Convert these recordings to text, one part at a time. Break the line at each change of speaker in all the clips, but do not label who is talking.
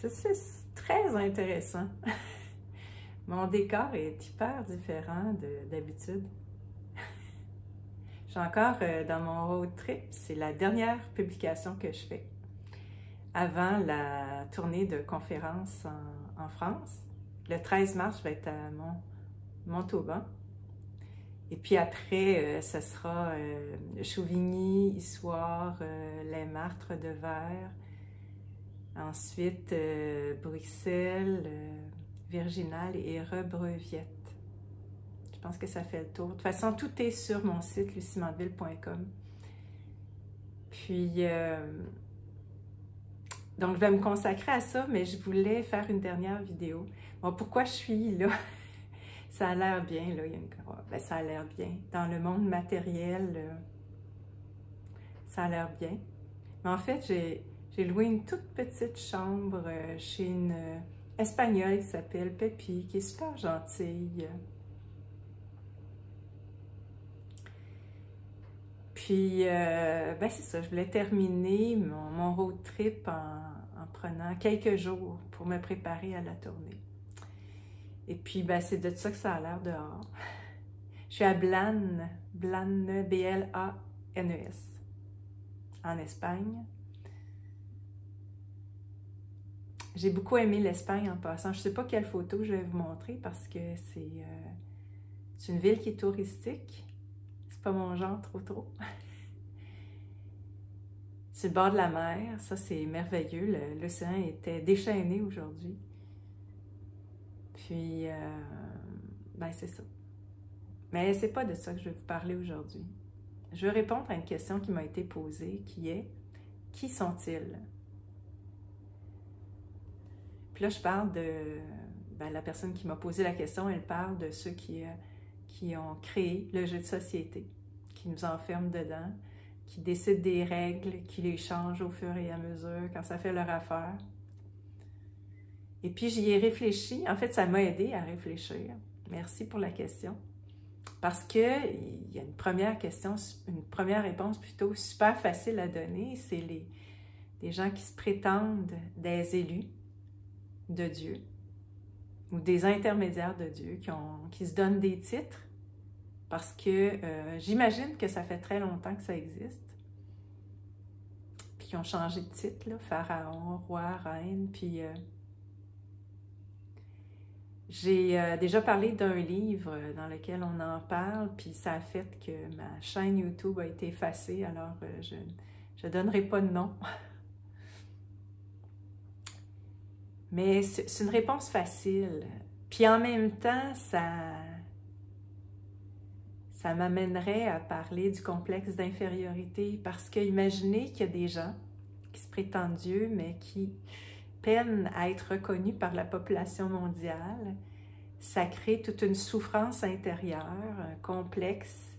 C'est très intéressant. Mon décor est hyper différent d'habitude. Je suis encore dans mon road trip. C'est la dernière publication que je fais avant la tournée de conférences en France. Le 13 mars, je vais être à Montauban. Et puis après, ce sera Chauvigny, Issoire, les Martres de Verre. Ensuite, Bruxelles, Virginal et Rebreviette. Je pense que ça fait le tour. De toute façon, tout est sur mon site lucimandeville.com. Puis, donc, je vais me consacrer à ça, mais je voulais faire une dernière vidéo. Bon, pourquoi je suis là? Ça a l'air bien, là. Il y a une... ben, ça a l'air bien. Dans le monde matériel, ça a l'air bien. Mais en fait, j'ai loué une toute petite chambre chez une Espagnole qui s'appelle Pépi, qui est super gentille. Puis, ben c'est ça, je voulais terminer mon road trip en prenant quelques jours pour me préparer à la tournée. Et puis, ben c'est de ça que ça a l'air dehors. Je suis à Blanes, B-L-A-N-E-S, en Espagne. J'ai beaucoup aimé l'Espagne en passant. Je ne sais pas quelle photo je vais vous montrer parce que c'est une ville qui est touristique. C'est pas mon genre trop. C'est le bord de la mer. Ça, c'est merveilleux. L'océan était déchaîné aujourd'hui. Puis, ben c'est ça. Mais c'est pas de ça que je vais vous parler aujourd'hui. Je vais répondre à une question qui m'a été posée, qui est « Qui sont-ils? » Puis là, je parle de... Ben, la personne qui m'a posé la question, elle parle de ceux qui ont créé le jeu de société, qui nous enferment dedans, qui décident des règles, qui les changent au fur et à mesure, quand ça fait leur affaire. Et puis, j'y ai réfléchi. En fait, ça m'a aidé à réfléchir. Merci pour la question. Parce qu'il y a une première question, une première réponse plutôt super facile à donner. C'est les gens qui se prétendent des élus de Dieu ou des intermédiaires de Dieu qui se donnent des titres parce que j'imagine que ça fait très longtemps que ça existe. Puis qui ont changé de titre, là, pharaon, roi, reine, puis... J'ai déjà parlé d'un livre dans lequel on en parle, puis ça a fait que ma chaîne YouTube a été effacée, alors je ne donnerai pas de nom. Mais c'est une réponse facile. Puis en même temps, ça m'amènerait à parler du complexe d'infériorité, parce que imaginez qu'il y a des gens qui se prétendent Dieu, mais qui peinent à être reconnus par la population mondiale. Ça crée toute une souffrance intérieure, un complexe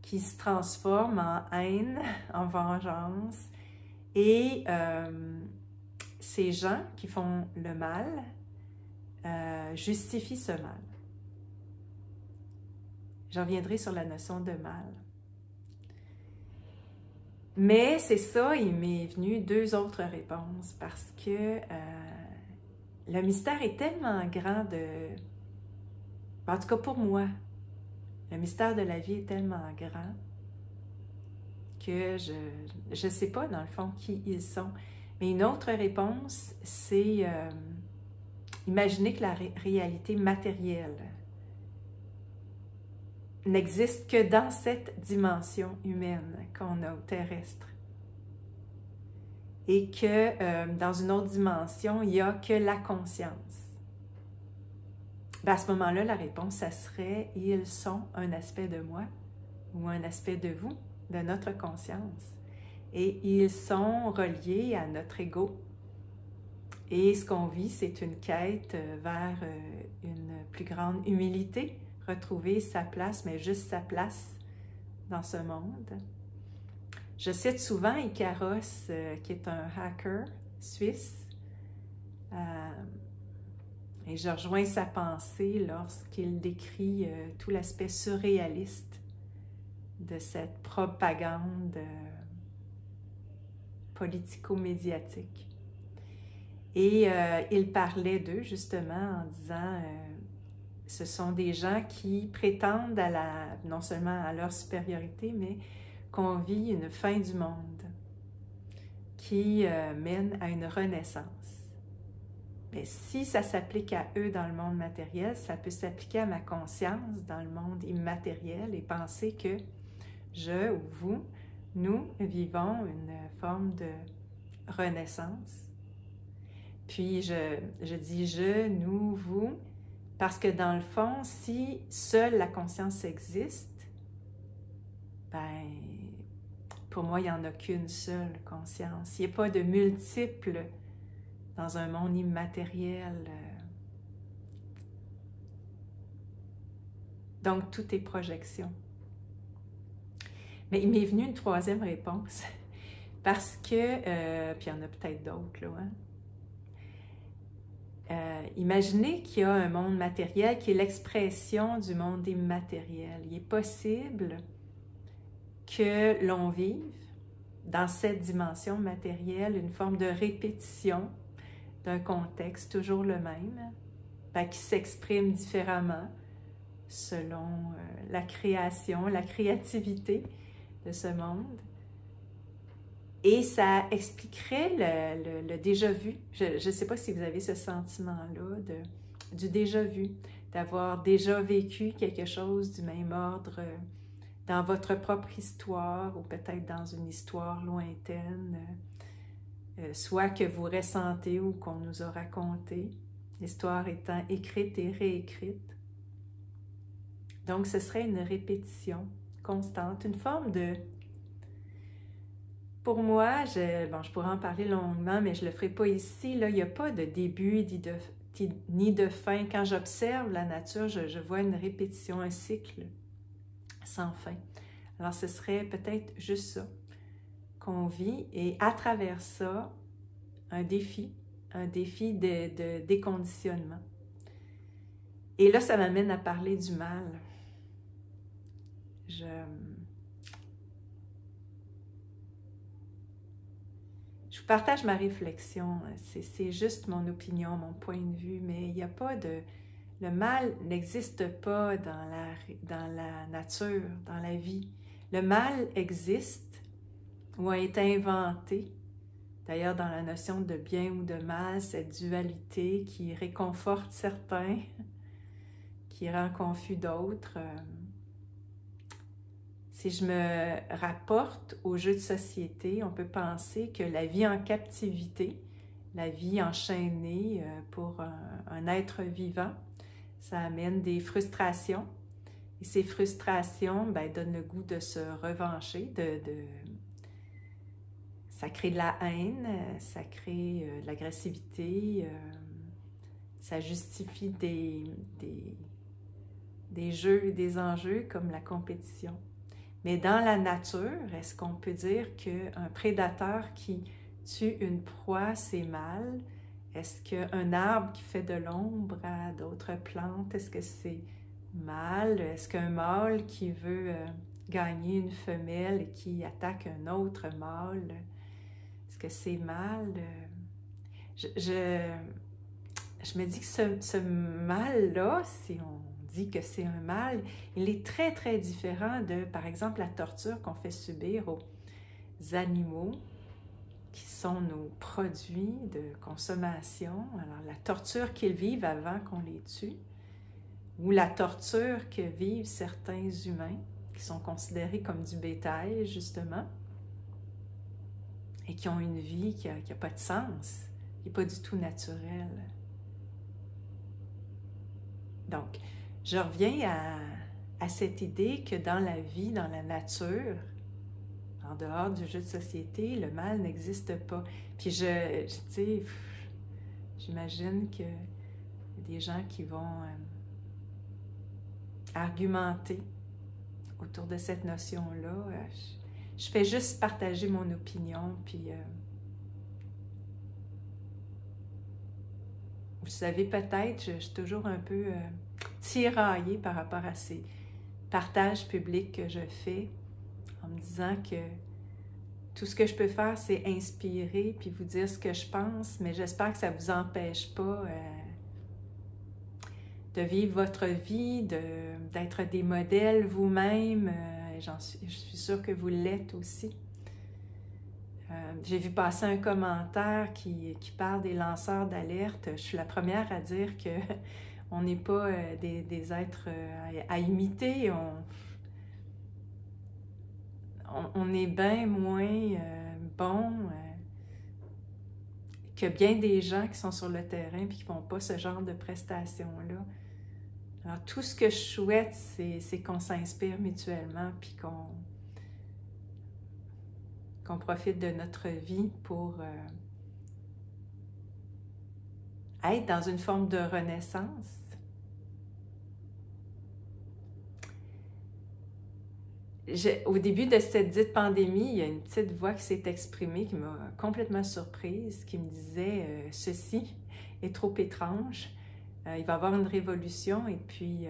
qui se transforme en haine, en vengeance. Et ces gens qui font le mal justifient ce mal. J'en reviendrai sur la notion de mal. Mais c'est ça, il m'est venu deux autres réponses parce que le mystère est tellement grand en tout cas pour moi, le mystère de la vie est tellement grand que je ne sais pas dans le fond qui ils sont. Mais une autre réponse, c'est imaginer que la réalité matérielle n'existe que dans cette dimension humaine qu'on a, terrestre. Et que dans une autre dimension, il n'y a que la conscience. Ben à ce moment-là, la réponse, ça serait « ils sont un aspect de moi ou un aspect de vous, de notre conscience. Et ils sont reliés à notre ego. Et ce qu'on vit, c'est une quête vers une plus grande humilité, retrouver sa place, mais juste sa place dans ce monde. » Je cite souvent Icaros, qui est un hacker suisse, et je rejoins sa pensée lorsqu'il décrit tout l'aspect surréaliste de cette propagande politico-médiatique. Et il parlait d'eux justement en disant ce sont des gens qui prétendent non seulement à leur supériorité, mais qu'on vit une fin du monde qui mène à une renaissance. Mais si ça s'applique à eux dans le monde matériel, ça peut s'appliquer à ma conscience dans le monde immatériel et penser que je ou vous, nous vivons une forme de renaissance. Puis je dis je, nous, vous, parce que dans le fond, si seule la conscience existe, ben, pour moi, il n'y en a qu'une seule conscience. Il n'y a pas de multiples dans un monde immatériel. Donc, tout est projection. Mais il m'est venu une troisième réponse, parce que, puis il y en a peut-être d'autres, là, hein? Imaginez qu'il y a un monde matériel qui est l'expression du monde immatériel. Il est possible que l'on vive dans cette dimension matérielle une forme de répétition d'un contexte toujours le même, qui s'exprime différemment selon la création, la créativité de ce monde. Et ça expliquerait le déjà-vu. Je ne sais pas si vous avez ce sentiment-là du déjà-vu, d'avoir déjà vécu quelque chose du même ordre dans votre propre histoire ou peut-être dans une histoire lointaine, soit que vous ressentez ou qu'on nous a raconté, l'histoire étant écrite et réécrite. Donc, ce serait une répétition constante, une forme de... Pour moi, je pourrais en parler longuement, mais je ne le ferai pas ici. Là, il n'y a pas de début ni de fin. Quand j'observe la nature, je vois une répétition, un cycle sans fin. Alors, ce serait peut-être juste ça qu'on vit et à travers ça, un défi de déconditionnement. Et là, ça m'amène à parler du mal. Je vous partage ma réflexion. C'est juste mon opinion, mon point de vue, mais il n'y a pas de... Le mal n'existe pas dans la nature, dans la vie. Le mal existe ou a été inventé. D'ailleurs, dans la notion de bien ou de mal, cette dualité qui réconforte certains, qui rend confus d'autres. Si je me rapporte au jeu de société, on peut penser que la vie en captivité, la vie enchaînée pour un être vivant, ça amène des frustrations. Et ces frustrations donnent le goût de se revancher, ça crée de la haine, ça crée de l'agressivité, ça justifie des jeux et des enjeux comme la compétition. Mais dans la nature, est-ce qu'on peut dire qu'un prédateur qui tue une proie, c'est mal? Est-ce qu'un arbre qui fait de l'ombre à d'autres plantes, est-ce que c'est mal? Est-ce qu'un mâle qui veut gagner une femelle et qui attaque un autre mâle, est-ce que c'est mal? Je me dis que ce mal-là, si on dit que c'est un mal, il est très, très différent de, par exemple, la torture qu'on fait subir aux animaux qui sont nos produits de consommation. Alors, la torture qu'ils vivent avant qu'on les tue, ou la torture que vivent certains humains qui sont considérés comme du bétail, justement, et qui ont une vie qui n'a pas de sens, qui n'est pas du tout naturelle. Donc, je reviens à cette idée que dans la vie, dans la nature, en dehors du jeu de société, le mal n'existe pas. Puis j'imagine qu'il y a des gens qui vont argumenter autour de cette notion-là. Je fais juste partager mon opinion, puis vous savez peut-être, je suis toujours un peu tiraillée par rapport à ces partages publics que je fais, en me disant que tout ce que je peux faire, c'est inspirer puis vous dire ce que je pense, mais j'espère que ça ne vous empêche pas de vivre votre vie, d'être des modèles vous-même. Je suis sûre que vous l'êtes aussi. J'ai vu passer un commentaire qui parle des lanceurs d'alerte. Je suis la première à dire que on n'est pas des êtres à imiter. On est bien moins bon que bien des gens qui sont sur le terrain et qui ne font pas ce genre de prestations-là. Alors, tout ce que je souhaite, c'est qu'on s'inspire mutuellement puis qu'on profite de notre vie pour être dans une forme de renaissance. Au début de cette dite pandémie, il y a une petite voix qui s'est exprimée qui m'a complètement surprise, qui me disait « Ceci est trop étrange, il va y avoir une révolution et puis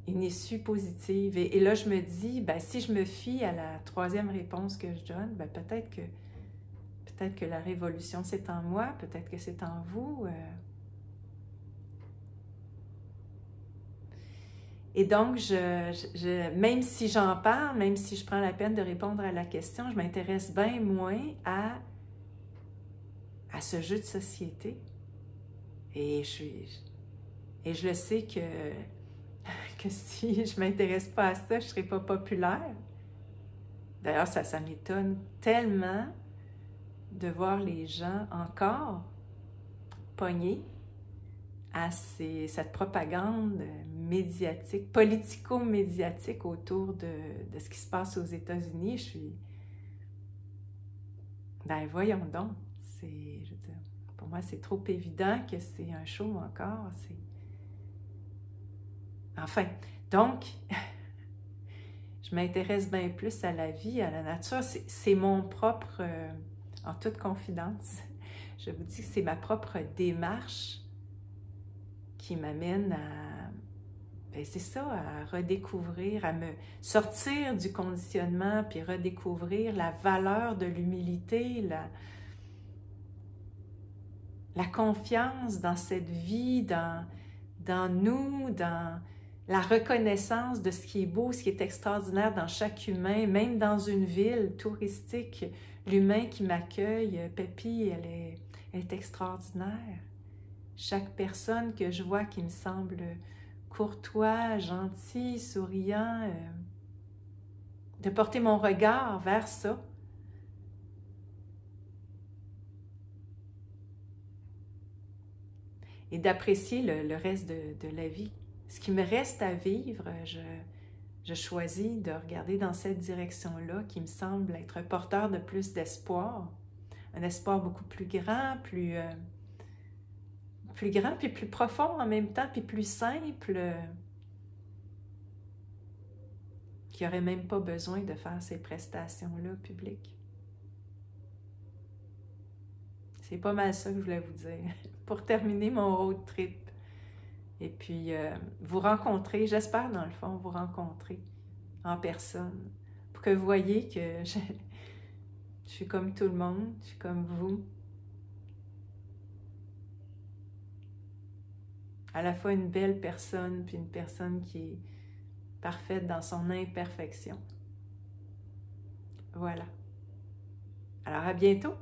une issue positive. » Et là, je me dis, ben, si je me fie à la troisième réponse que je donne, ben, peut-être que la révolution, c'est en moi, peut-être que c'est en vous. Et donc, même si j'en parle, même si je prends la peine de répondre à la question, je m'intéresse bien moins à ce jeu de société. Et je le sais que si je ne m'intéresse pas à ça, je ne serai pas populaire. D'ailleurs, ça m'étonne tellement de voir les gens encore pognés à cette propagande médiatique, politico-médiatique autour de ce qui se passe aux États-Unis. Ben voyons donc, je veux dire, pour moi c'est trop évident que c'est un show encore. Enfin, donc, je m'intéresse bien plus à la vie, à la nature. C'est mon propre, en toute confidence, je vous dis que c'est ma propre démarche qui m'amène ben c'est ça, à redécouvrir, à me sortir du conditionnement, puis redécouvrir la valeur de l'humilité, la confiance dans cette vie, dans nous, dans la reconnaissance de ce qui est beau, ce qui est extraordinaire dans chaque humain, même dans une ville touristique, l'humain qui m'accueille, Pépi, elle est extraordinaire. Chaque personne que je vois qui me semble courtois, gentil, souriant, de porter mon regard vers ça. Et d'apprécier le reste de la vie. Ce qui me reste à vivre, je choisis de regarder dans cette direction-là qui me semble être porteur de plus d'espoir. Un espoir beaucoup plus grand, plus grand, puis plus profond en même temps, puis plus simple, qui n'aurait même pas besoin de faire ces prestations-là publiques. C'est pas mal ça que je voulais vous dire pour terminer mon road trip. Et puis, vous rencontrer, j'espère dans le fond, vous rencontrer en personne, pour que vous voyez que je suis comme tout le monde, je suis comme vous. À la fois une belle personne, puis une personne qui est parfaite dans son imperfection. Voilà. Alors, à bientôt!